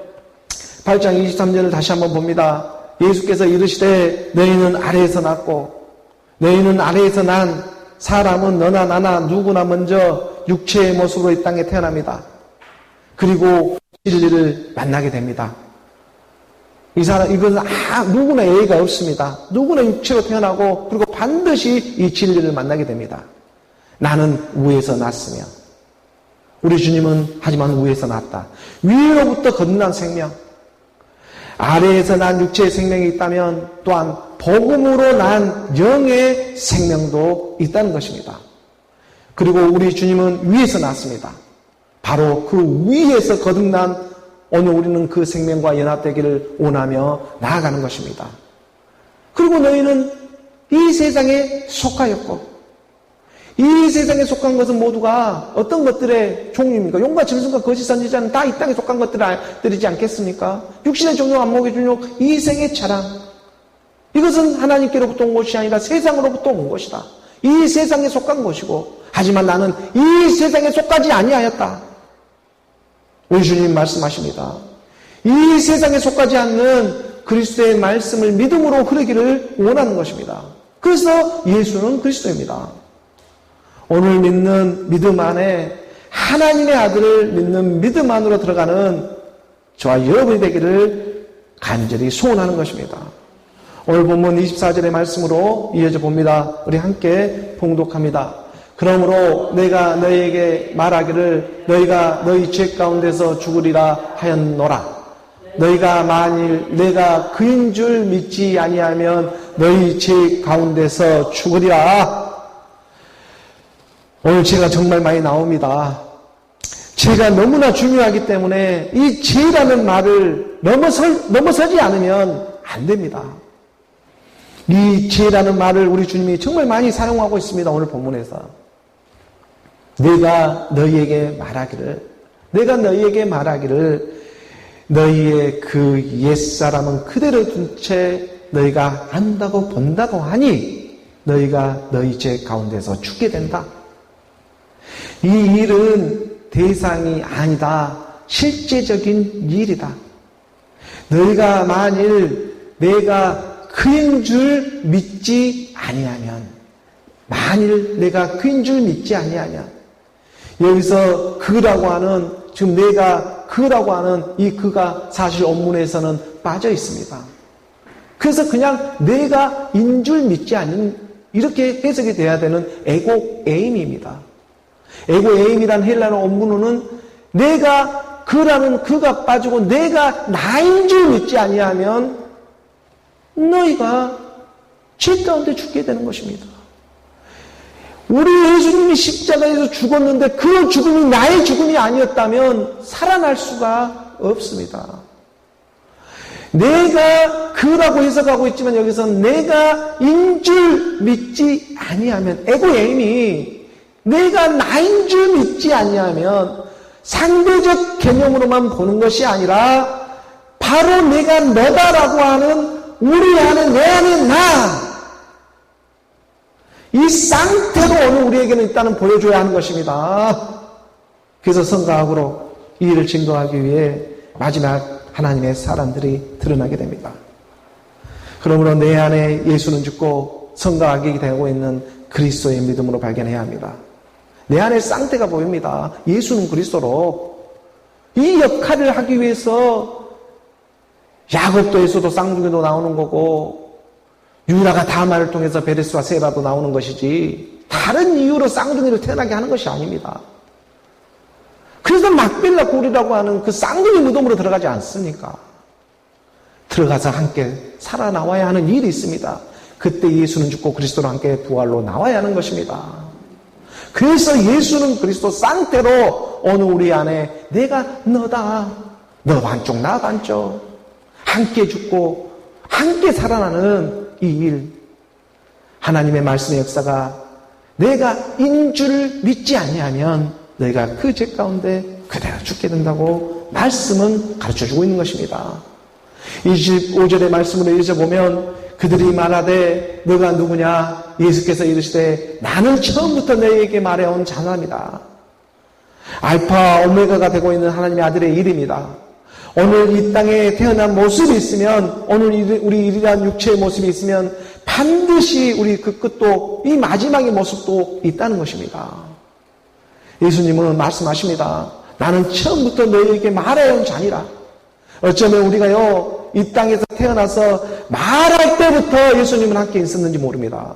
8장 23절을 다시 한번 봅니다. 예수께서 이르시되 너희는 아래에서 났고 너희는 아래에서 난 사람은 너나 나나 누구나 먼저 육체의 모습으로 이 땅에 태어납니다. 그리고 진리를 만나게 됩니다. 이것은 누구나 예의가 없습니다. 누구나 육체로 태어나고 그리고 반드시 이 진리를 만나게 됩니다. 나는 위에서 났으며 우리 주님은 하지만 위에서 났다. 위로부터 거듭난 생명, 아래에서 난 육체의 생명이 있다면 또한 복음으로 난 영의 생명도 있다는 것입니다. 그리고 우리 주님은 위에서 났습니다. 바로 그 위에서 거듭난 오늘 우리는 그 생명과 연합되기를 원하며 나아가는 것입니다. 그리고 너희는 이 세상에 속하였고 이 세상에 속한 것은 모두가 어떤 것들의 종류입니까? 용과 짐승과 거짓 선지자는 다 이 땅에 속한 것들이지 않겠습니까? 육신의 종류, 안목의 종류, 이생의 자랑. 이것은 하나님께로부터 온 것이 아니라 세상으로부터 온 것이다. 이 세상에 속한 것이고 하지만 나는 이 세상에 속하지 아니하였다. 우리 주님 말씀하십니다. 이 세상에 속하지 않는 그리스도의 말씀을 믿음으로 흐르기를 원하는 것입니다. 그래서 예수는 그리스도입니다. 오늘 믿는 믿음 안에 하나님의 아들을 믿는 믿음 안으로 들어가는 저와 여러분이 되기를 간절히 소원하는 것입니다. 오늘 본문 24절의 말씀으로 이어져 봅니다. 우리 함께 봉독합니다. 그러므로 내가 너희에게 말하기를 너희가 너희 죄 가운데서 죽으리라 하였노라. 너희가 만일 내가 그인 줄 믿지 아니하면 너희 죄 가운데서 죽으리라. 오늘 죄가 정말 많이 나옵니다. 죄가 너무나 중요하기 때문에 이 죄라는 말을 넘어서지 않으면 안 됩니다. 이 죄라는 말을 우리 주님이 정말 많이 사용하고 있습니다. 오늘 본문에서. 내가 너희에게 말하기를 너희의 그 옛사람은 그대로 둔 채 너희가 안다고 본다고 하니 너희가 너희 죄 가운데서 죽게 된다. 이 일은 대상이 아니다. 실제적인 일이다. 너희가 만일 내가 그인 줄 믿지 아니하면 여기서 그라고 하는 지금 내가 그라고 하는 이 그가 사실 원문에서는 빠져 있습니다. 그래서 그냥 내가 인 줄 믿지 않는 이렇게 해석이 돼야 되는 에고 에임입니다. 에고에임이란 헬라어 원문으로는 내가 그라는 그가 빠지고 내가 나인 줄 믿지 아니하면 너희가 죄 가운데 죽게 되는 것입니다. 우리 예수님이 십자가에서 죽었는데 그 죽음이 나의 죽음이 아니었다면 살아날 수가 없습니다. 내가 그라고 해석하고 있지만 여기서는 내가 인 줄 믿지 아니하면 에고에임이 내가 나인 줄 믿지 아니하면 상대적 개념으로만 보는 것이 아니라 바로 내가 너다라고 하는 우리 안에 내 안에 나 이 상태로 오늘 우리에게는 있다는 보여줘야 하는 것입니다. 그래서 성가학으로 이 일을 증거하기 위해 마지막 하나님의 사람들이 드러나게 됩니다. 그러므로 내 안에 예수는 죽고 성가학이 되고 있는 그리스도의 믿음으로 발견해야 합니다. 내 안에 상태가 보입니다. 예수는 그리스도로 이 역할을 하기 위해서 야곱도에서도 쌍둥이도 나오는 거고 유다가 다말을 통해서 베레스와 세바도 나오는 것이지 다른 이유로 쌍둥이를 태어나게 하는 것이 아닙니다. 그래서 막빌라 굴이라고 하는 그 쌍둥이 무덤으로 들어가지 않습니까? 들어가서 함께 살아나와야 하는 일이 있습니다. 그때 예수는 죽고 그리스도로 함께 부활로 나와야 하는 것입니다. 그래서 예수는 그리스도 상태로 오늘 우리 안에 내가 너다. 너 반쪽 나 반쪽. 함께 죽고 함께 살아나는 이 일. 하나님의 말씀의 역사가 내가 인 줄 믿지 아니하면 너희가 그 죄 가운데 그대로 죽게 된다고 말씀은 가르쳐주고 있는 것입니다. 25절의 말씀으로 읽어보면 그들이 말하되 너가 누구냐? 예수께서 이르시되 나는 처음부터 너희에게 말해온 자나입니다. 알파 오메가가 되고 있는 하나님의 아들의 이름이다. 오늘 이 땅에 태어난 모습이 있으면 오늘 우리 이러한 육체의 모습이 있으면 반드시 우리 그 끝도 이 마지막의 모습도 있다는 것입니다. 예수님은 말씀하십니다. 나는 처음부터 너희에게 말해온 자니라. 어쩌면 우리가요 이 땅에서 태어나서 말할 때부터 예수님은 함께 있었는지 모릅니다.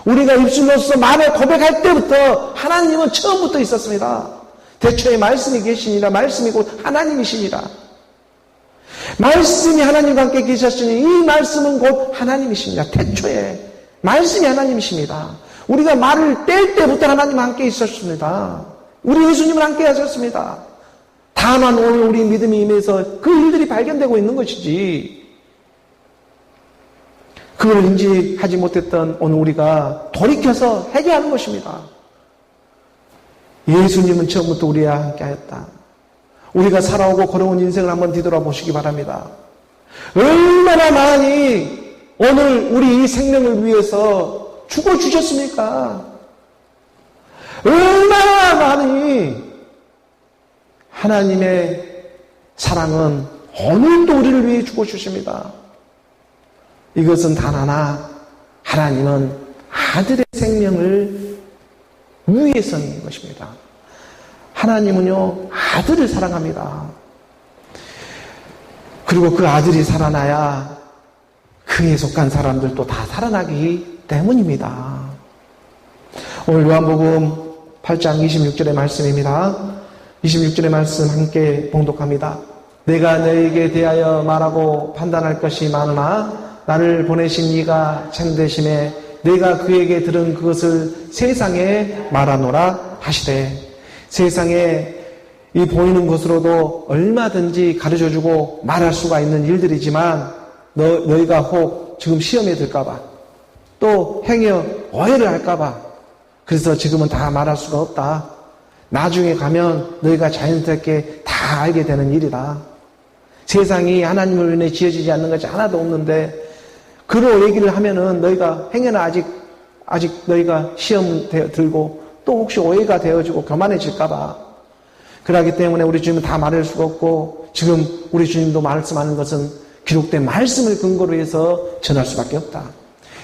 우리가 입술로서 말을 고백할 때부터 하나님은 처음부터 있었습니다. 대초에 말씀이 계시니라. 말씀이 곧 하나님이시니라. 말씀이 하나님과 함께 계셨으니 이 말씀은 곧 하나님이시니라. 대초에 말씀이 하나님이십니다. 우리가 말을 뗄 때부터 하나님과 함께 있었습니다. 우리 예수님은 함께 하셨습니다. 다만 오늘 우리 믿음이 임해서 그 일들이 발견되고 있는 것이지 그걸 인지하지 못했던 오늘 우리가 돌이켜서 회개하는 것입니다. 예수님은 처음부터 우리와 함께 하였다. 우리가 살아오고 걸어온 인생을 한번 뒤돌아보시기 바랍니다. 얼마나 많이 오늘 우리 이 생명을 위해서 죽어주셨습니까? 얼마나 많이 하나님의 사랑은 오늘도 우리를 위해 죽어주십니다. 이것은 단 하나, 하나님은 아들의 생명을 위해서인 것입니다. 하나님은요, 아들을 사랑합니다. 그리고 그 아들이 살아나야 그에 속한 사람들도 다 살아나기 때문입니다. 오늘 요한복음 8장 26절의 말씀입니다. 26절의 말씀 함께 봉독합니다. 내가 너에게 대하여 말하고 판단할 것이 많으나 나를 보내신 이가 참되심에 내가 그에게 들은 그것을 세상에 말하노라 하시되 세상에 이 보이는 것으로도 얼마든지 가르쳐주고 말할 수가 있는 일들이지만 너희가 혹 지금 시험에 들까봐 또 행여 오해를 할까봐 그래서 지금은 다 말할 수가 없다. 나중에 가면 너희가 자연스럽게 다 알게 되는 일이다. 세상이 하나님을 위해 지어지지 않는 것이 하나도 없는데 그로 얘기를 하면은 너희가 행여나 아직 너희가 시험 들고 또 혹시 오해가 되어지고 교만해질까봐 그러기 때문에 우리 주님은 다 말할 수가 없고 지금 우리 주님도 말씀하는 것은 기록된 말씀을 근거로 해서 전할 수밖에 없다.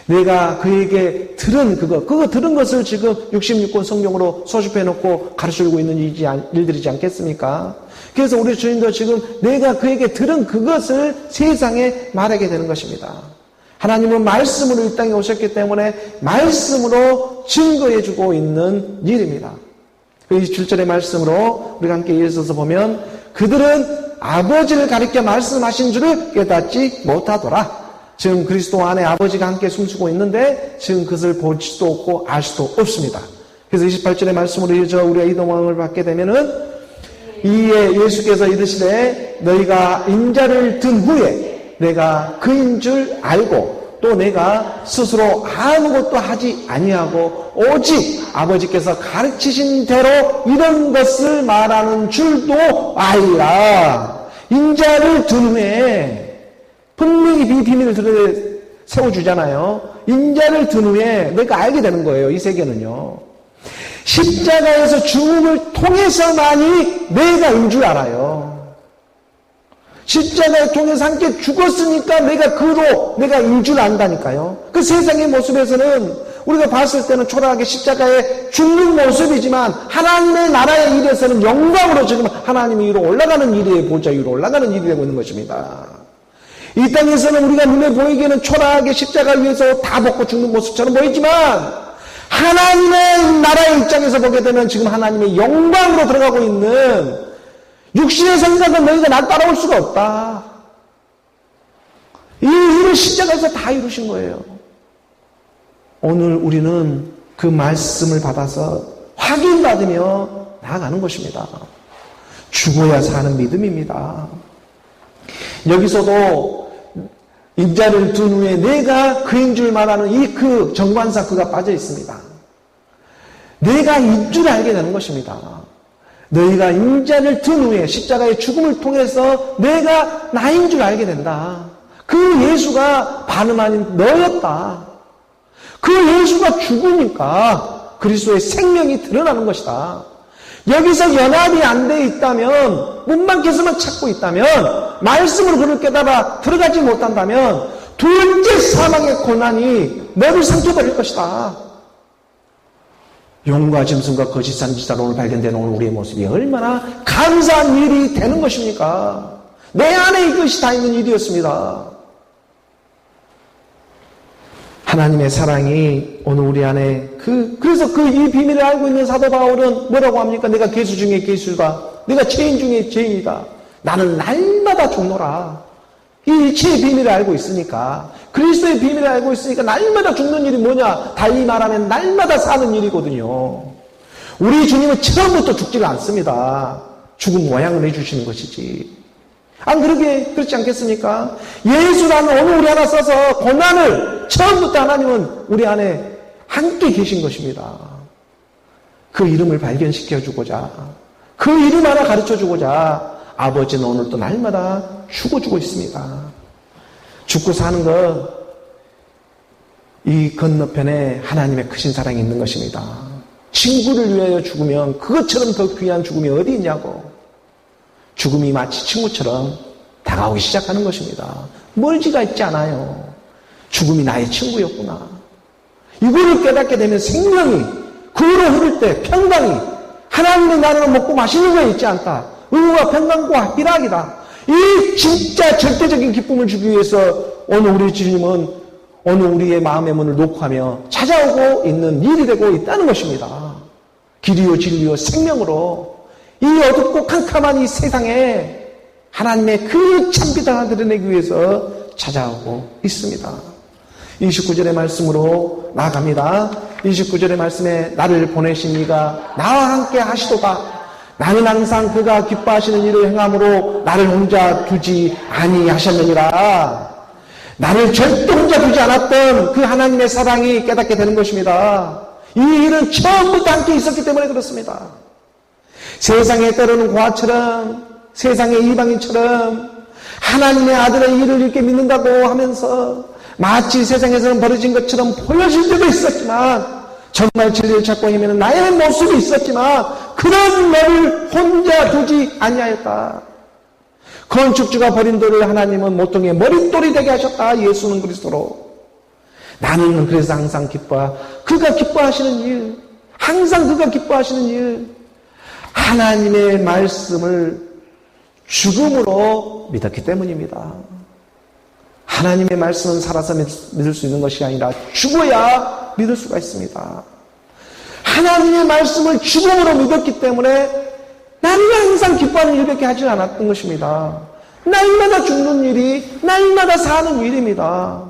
내가 그에게 들은 그거 들은 것을 지금 66권 성경으로 소집해놓고 가르쳐주고 있는 일들이지 않겠습니까? 그래서 우리 주님도 지금 내가 그에게 들은 그것을 세상에 말하게 되는 것입니다. 하나님은 말씀으로 이 땅에 오셨기 때문에 말씀으로 증거해주고 있는 일입니다. 그 27절의 말씀으로 우리가 함께 이어서 보면 그들은 아버지를 가리켜 말씀하신 줄을 깨닫지 못하더라. 지금 그리스도 안에 아버지가 함께 숨쉬고 있는데 지금 그것을 볼 수도 없고 알 수도 없습니다. 그래서 28절의 말씀으로 이어져 우리가 이 도망을 받게 되면은 이에 예수께서 이르시되 너희가 인자를 든 후에 내가 그인 줄 알고 또 내가 스스로 아무것도 하지 아니하고 오직 아버지께서 가르치신 대로 이런 것을 말하는 줄도 알라. 인자를 든 후에 분명히 이 비밀을 세워주잖아요. 인자를 든 후에 내가 알게 되는 거예요. 이 세계는요. 십자가에서 죽음을 통해서만이 내가 인 줄 알아요. 십자가에 통해서 함께 죽었으니까 내가 인 줄 안다니까요. 그 세상의 모습에서는 우리가 봤을 때는 초라하게 십자가에 죽는 모습이지만 하나님의 나라의 일에서는 영광으로 지금 하나님이 위로 올라가는 일의 보좌 위로 올라가는 일이 되고 있는 것입니다. 이 땅에서는 우리가 눈에 보이기에는 초라하게 십자가 위에서 다 벗고 죽는 모습처럼 보이지만 하나님의 나라의 입장에서 보게 되면 지금 하나님의 영광으로 들어가고 있는 육신의 생각은 너희가 날 따라올 수가 없다. 이 일을 십자가에서 다 이루신 거예요. 오늘 우리는 그 말씀을 받아서 확인받으며 나아가는 것입니다. 죽어야 사는 믿음입니다. 여기서도 인자를 둔 후에 내가 그인 줄 말하는 이 그 정관사 그가 빠져 있습니다. 내가 인 줄 알게 되는 것입니다. 너희가 인자를 둔 후에 십자가의 죽음을 통해서 내가 나인 줄 알게 된다. 그 예수가 반음 아닌 너였다. 그 예수가 죽으니까 그리스도의 생명이 드러나는 것이다. 여기서 연합이 안 돼 있다면, 문밖에서만 찾고 있다면, 말씀으로 그를 깨달아 들어가지 못한다면 둘째 사망의 고난이 너를 삼켜버릴 것이다. 용과 짐승과 거짓 선지자로 오늘 발견되는 오늘 우리의 모습이 얼마나 감사한 일이 되는 것입니까? 내 안에 이것이 다 있는 일이었습니다. 하나님의 사랑이 오늘 우리 안에 그래서 이 비밀을 알고 있는 사도 바울은 뭐라고 합니까? 내가 괴수 중에 괴수다. 내가 죄인 중에 죄인이다. 나는 날마다 죽노라. 이 일체의 비밀을 알고 있으니까, 그리스도의 비밀을 알고 있으니까 날마다 죽는 일이 뭐냐? 달리 말하면 날마다 사는 일이거든요. 우리 주님은 처음부터 죽지를 않습니다. 죽은 모양을 해주시는 것이지. 안 그렇지 않겠습니까? 예수라는 오늘 우리 하나 써서 고난을 처음부터 하나님은 우리 안에 함께 계신 것입니다. 그 이름을 발견시켜주고자, 그 이름 하나 가르쳐주고자 아버지는 오늘도 날마다 죽어주고 있습니다. 죽고 사는 것, 이 건너편에 하나님의 크신 사랑이 있는 것입니다. 친구를 위하여 죽으면 그것처럼 더 귀한 죽음이 어디 있냐고. 죽음이 마치 친구처럼 다가오기 시작하는 것입니다. 멀지가 있지 않아요. 죽음이 나의 친구였구나. 이거를 깨닫게 되면 생명이 그로 흐를 때 평강이 하나님의 나라를 먹고 마시는 거에 있지 않다. 의와 평강과 희락이다. 이 진짜 절대적인 기쁨을 주기 위해서 오늘 우리 주님은 오늘 우리의 마음의 문을 녹화하며 찾아오고 있는 일이 되고 있다는 것입니다. 길이요 진리요 생명으로 이 어둡고 캄캄한 이 세상에 하나님의 그 참비당을 드러내기 위해서 찾아오고 있습니다. 29절의 말씀으로 나아갑니다. 29절의 말씀에 나를 보내신 이가 나와 함께 하시도다. 나는 항상 그가 기뻐하시는 일을 행함으로 나를 혼자 두지 아니하셨느니라. 나를 절대 혼자 두지 않았던 그 하나님의 사랑이 깨닫게 되는 것입니다. 이 일은 처음부터 함께 있었기 때문에 그렇습니다. 세상에 때로는 고아처럼, 세상의 이방인처럼 하나님의 아들의 일을 이렇게 믿는다고 하면서 마치 세상에서는 벌어진 것처럼 보여질 때도 있었지만, 정말 진리를 찾고 있는 나의 모습이 있었지만 그런 너를 혼자 두지 아니하였다. 건축주가 버린 돌을 하나님은 모퉁이의 머릿돌이 되게 하셨다. 예수는 그리스도로. 나는 그래서 항상 그가 기뻐하시는 일, 항상 그가 기뻐하시는 일, 하나님의 말씀을 죽음으로 믿었기 때문입니다. 하나님의 말씀은 살아서 믿을 수 있는 것이 아니라 죽어야 믿을 수가 있습니다. 하나님의 말씀을 죽음으로 믿었기 때문에 나를 항상 기뻐하는 일밖에 하지 않았던 것입니다. 날마다 죽는 일이 날마다 사는 일입니다.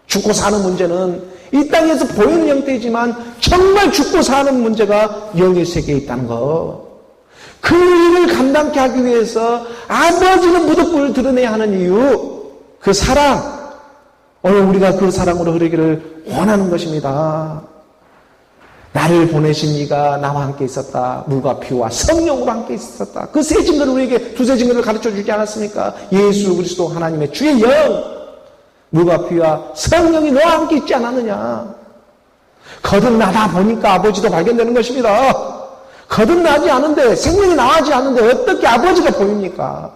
죽고 사는 문제는 이 땅에서 보이는 형태이지만 정말 죽고 사는 문제가 영의 세계에 있다는 것. 그 일을 감당케 하기 위해서 아버지는 무덤불을 드러내야 하는 이유, 그 사랑, 오늘 우리가 그 사랑으로 흐르기를 원하는 것입니다. 나를 보내신 이가 나와 함께 있었다. 물과 피와 성령으로 함께 있었다. 그 세 증거를 우리에게 두세 증거를 가르쳐 주지 않았습니까? 예수 그리스도 하나님의 주의 영, 물과 피와 성령이 너와 함께 있지 않았느냐. 거듭나다 보니까 아버지도 발견되는 것입니다. 거듭나지 않은데, 생명이 나오지 않는데 어떻게 아버지가 보입니까?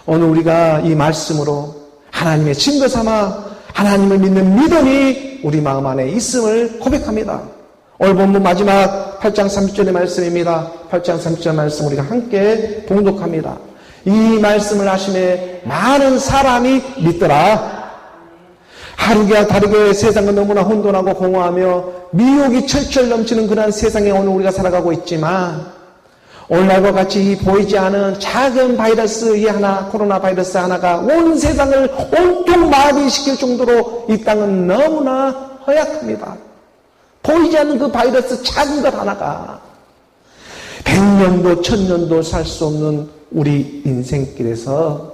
오늘 우리가 이 말씀으로 하나님의 증거 삼아 하나님을 믿는 믿음이 우리 마음 안에 있음을 고백합니다. 오늘 본문 마지막 8장 30절의 말씀입니다. 8장 30절 말씀 우리가 함께 봉독합니다. 이 말씀을 하심에 많은 사람이 믿더라. 하루가 다르게 세상은 너무나 혼돈하고 공허하며 미혹이 철철 넘치는 그러한 세상에 오늘 우리가 살아가고 있지만 오늘날과 같이 보이지 않은 작은 바이러스 하나, 코로나 바이러스 하나가 온 세상을 온통 마비시킬 정도로 이 땅은 너무나 허약합니다. 보이지 않는 그 바이러스 작은 것 하나가 100년도 1000년도 살 수 없는 우리 인생길에서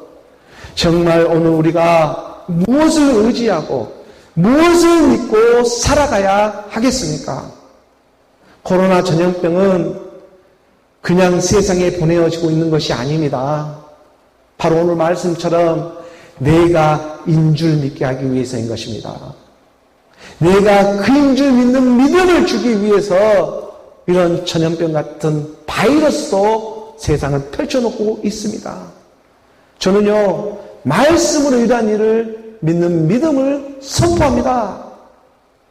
정말 오늘 우리가 무엇을 의지하고 무엇을 믿고 살아가야 하겠습니까? 코로나 전염병은 그냥 세상에 보내어지고 있는 것이 아닙니다. 바로 오늘 말씀처럼 내가 인 줄 믿게 하기 위해서인 것입니다. 내가 그인 줄 믿는 믿음을 주기 위해서 이런 전염병 같은 바이러스도 세상을 펼쳐놓고 있습니다. 저는요, 말씀으로 이러한 일을 믿는 믿음을 선포합니다.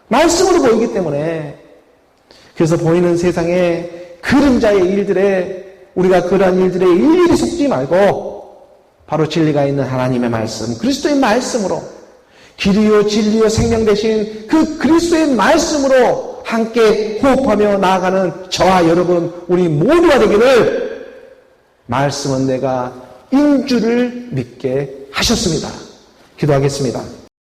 말씀으로 보이기 때문에. 그래서 보이는 세상에 그림자의 일들에 우리가 그러한 일들에 일일이 속지 말고 바로 진리가 있는 하나님의 말씀, 그리스도의 말씀으로 길이요 진리요 생명 되신 그 그리스도의 말씀으로 함께 호흡하며 나아가는 저와 여러분 우리 모두가 되기를 말씀은 내가 인주를 믿게 하셨습니다. 기도하겠습니다.